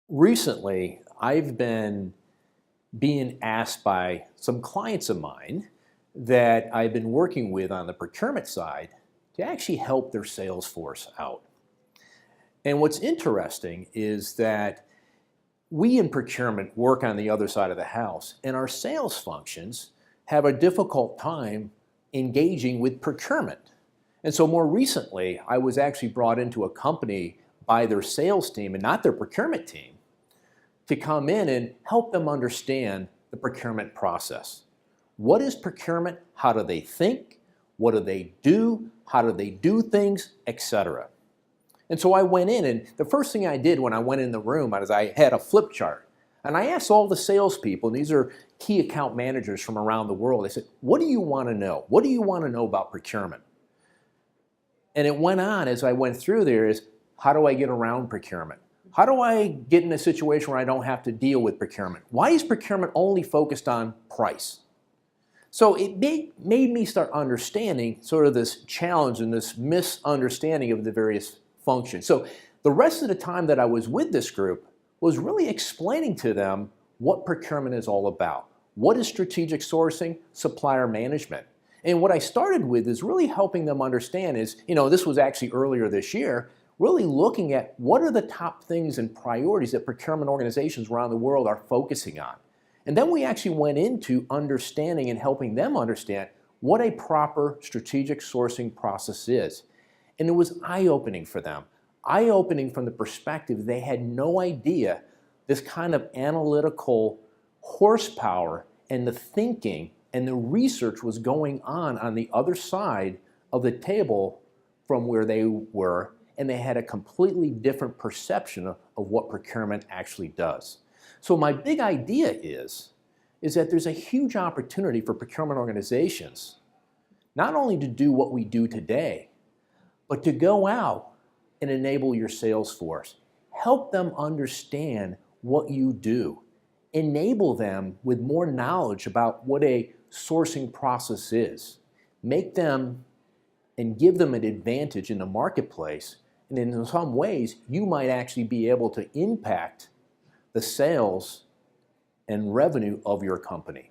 Recently, I've been being asked by some clients of mine that I've been working with on the procurement side to actually help their sales force out. And what's interesting is that we in procurement work on the other side of the house, and our sales functions have a difficult time engaging with procurement. And so more recently, I was actually brought into a company by their sales team and not their procurement team to come in and help them understand the procurement process. What is procurement? How do they think? What do they do? How do they do things, etc. And so I went in, and the first thing I did when I went in the room is I had a flip chart. And I asked all the salespeople, and these are key account managers from around the world, I said, what do you want to know? What do you want to know about procurement? And it went on as I went through there is, how do I get around procurement? How do I get in a situation where I don't have to deal with procurement? Why is procurement only focused on price? So it made me start understanding sort of this challenge and this misunderstanding of the various functions. So the rest of the time that I was with this group was really explaining to them what procurement is all about. What is strategic sourcing, supplier management? And what I started with is really helping them understand is, this was actually earlier this year, really looking at what are the top things and priorities that procurement organizations around the world are focusing on. And then we actually went into understanding and helping them understand what a proper strategic sourcing process is. And it was eye-opening for them. Eye-opening from the perspective they had no idea this kind of analytical horsepower and the thinking and the research was going on the other side of the table from where they were, and they had a completely different perception of what procurement actually does. So my big idea is that there's a huge opportunity for procurement organizations, not only to do what we do today, but to go out and enable your sales force. Help them understand what you do. Enable them with more knowledge about what a sourcing process is. Make them and give them an advantage in the marketplace. And in some ways, you might actually be able to impact the sales and revenue of your company.